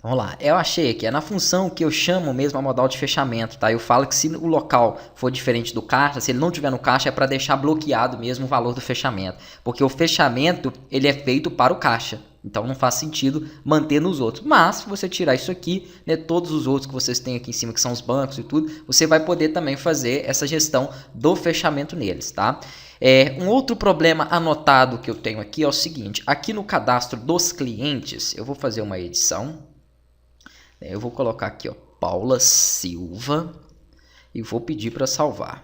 Vamos lá, eu achei aqui, é na função que eu chamo mesmo a modal de fechamento, tá? Eu falo que se o local for diferente do caixa, se ele não tiver no caixa, é para deixar bloqueado mesmo o valor do fechamento, porque o fechamento ele é feito para o caixa, então não faz sentido manter nos outros. Mas se você tirar isso aqui, né, todos os outros que vocês têm aqui em cima, que são os bancos e tudo, você vai poder também fazer essa gestão do fechamento neles, tá? Um outro problema anotado que eu tenho aqui é o seguinte, aqui no cadastro dos clientes, eu vou fazer uma edição. Eu vou colocar aqui, ó, Paula Silva e vou pedir para salvar.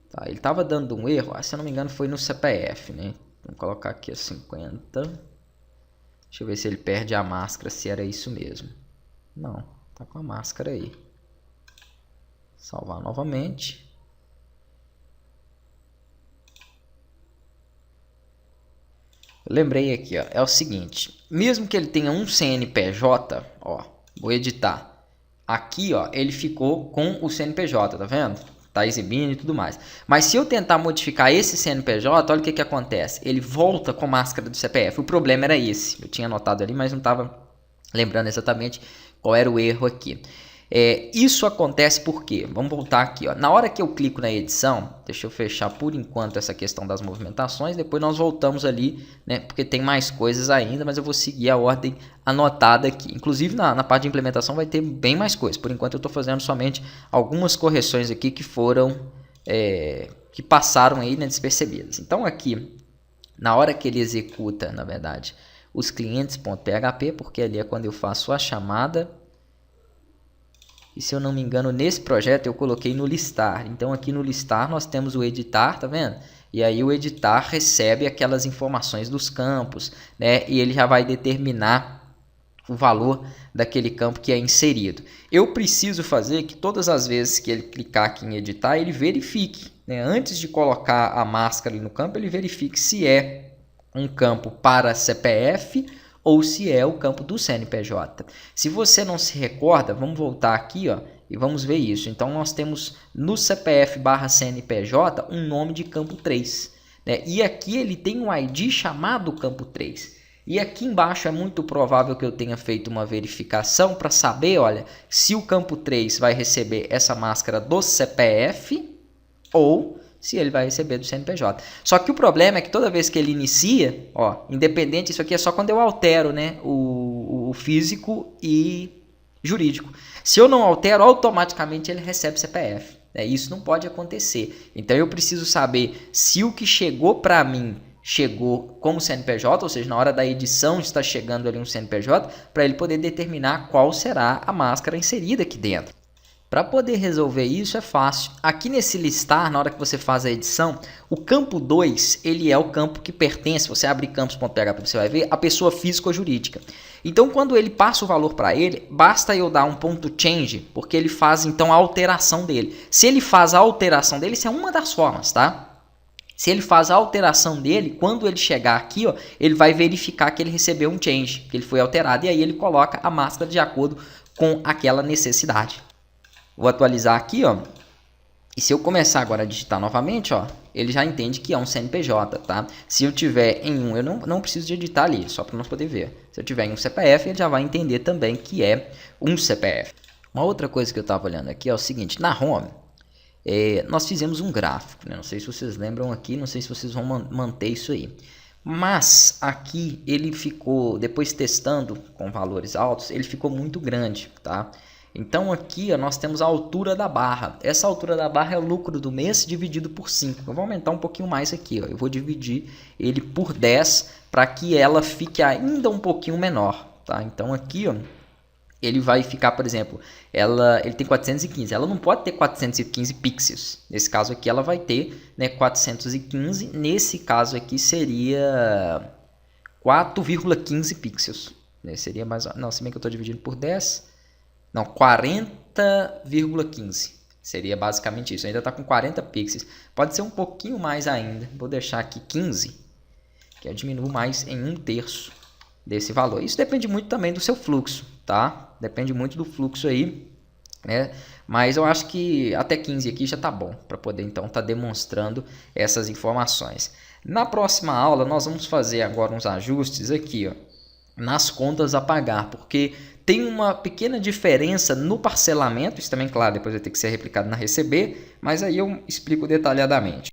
Tá, ele estava dando um erro, se eu não me engano foi no CPF, né? Vamos colocar aqui a 50. Deixa eu ver se ele perde a máscara, se era isso mesmo. Não, tá com a máscara aí. Salvar novamente. Eu lembrei aqui, ó, é o seguinte, mesmo que ele tenha um CNPJ, ó, vou editar. Aqui, ó, ele ficou com o CNPJ, tá vendo? Tá exibindo e tudo mais. Mas se eu tentar modificar esse CNPJ, olha o que que acontece. Ele volta com a máscara do CPF. O problema era esse. Eu tinha anotado ali, mas não estava lembrando exatamente qual era o erro aqui. Isso acontece porque, vamos voltar aqui, ó. Na hora que eu clico na edição, deixa eu fechar por enquanto essa questão das movimentações, depois nós voltamos ali, né, porque tem mais coisas ainda, mas eu vou seguir a ordem anotada aqui. Inclusive na parte de implementação vai ter bem mais coisas, por enquanto eu estou fazendo somente algumas correções aqui que foram, que passaram aí, né, despercebidas. Então aqui, na hora que ele executa, na verdade, os clientes.php, porque ali é quando eu faço a chamada. E se eu não me engano, nesse projeto eu coloquei no listar. Então aqui no listar nós temos o editar, tá vendo? E aí o editar recebe aquelas informações dos campos, né? E ele já vai determinar o valor daquele campo que é inserido. Eu preciso fazer que todas as vezes que ele clicar aqui em editar, ele verifique, né? Antes de colocar a máscara ali no campo, ele verifique se é um campo para CPF ou se é o campo do CNPJ. Se você não se recorda, vamos voltar aqui, ó, e vamos ver isso. Então, nós temos no CPF/CNPJ um nome de campo 3. Né? E aqui ele tem um ID chamado campo 3. E aqui embaixo é muito provável que eu tenha feito uma verificação para saber, olha, se o campo 3 vai receber essa máscara do CPF ou se ele vai receber do CNPJ. Só que o problema é que toda vez que ele inicia, ó, independente, isso aqui é só quando eu altero, né, o físico e jurídico. Se eu não altero, automaticamente ele recebe CPF. Né? Isso não pode acontecer. Então eu preciso saber se o que chegou para mim chegou como CNPJ, ou seja, na hora da edição está chegando ali um CNPJ, para ele poder determinar qual será a máscara inserida aqui dentro. Para poder resolver isso é fácil. Aqui nesse listar, na hora que você faz a edição, o campo 2, ele é o campo que pertence, você abrir campos.php, você vai ver, a pessoa física ou jurídica. Então, quando ele passa o valor para ele, basta eu dar um ponto change, porque ele faz então a alteração dele. Se ele faz a alteração dele, isso é uma das formas, tá? Se ele faz a alteração dele, quando ele chegar aqui, ó, ele vai verificar que ele recebeu um change, que ele foi alterado, e aí ele coloca a máscara de acordo com aquela necessidade. Vou atualizar aqui, ó. E se eu começar agora a digitar novamente, ó, ele já entende que é um CNPJ, tá? Se eu tiver em um, eu não preciso de editar ali, só para nós poder ver. Se eu tiver em um CPF, ele já vai entender também que é um CPF. Uma outra coisa que eu estava olhando aqui é o seguinte, na home, nós fizemos um gráfico, né? Não sei se vocês lembram aqui, não sei se vocês vão manter isso aí. Mas aqui ele ficou, depois testando com valores altos, ele ficou muito grande, tá? Então aqui ó, nós temos a altura da barra. Essa altura da barra é o lucro do mês dividido por 5. Eu vou aumentar um pouquinho mais aqui. Ó. Eu vou dividir ele por 10 para que ela fique ainda um pouquinho menor. Tá? Então aqui ó, ele vai ficar, por exemplo, ele tem 415. Ela não pode ter 415 pixels. Nesse caso aqui ela vai ter, né, 415. Nesse caso aqui seria 4,15 pixels. Né? Seria mais... Não, se bem que eu estou dividindo por 10... Não, 40,15. Seria basicamente isso. Ainda está com 40 pixels. Pode ser um pouquinho mais ainda. Vou deixar aqui 15. Que eu diminuo mais em 1/3 desse valor. Isso depende muito também do seu fluxo, tá? Depende muito do fluxo aí, né? Mas eu acho que até 15 aqui já tá bom. Para poder então estar demonstrando essas informações. Na próxima aula nós vamos fazer agora uns ajustes aqui, ó. nas contas a pagar, porque tem uma pequena diferença no parcelamento, isso também, claro, depois vai ter que ser replicado na receber, mas aí eu explico detalhadamente.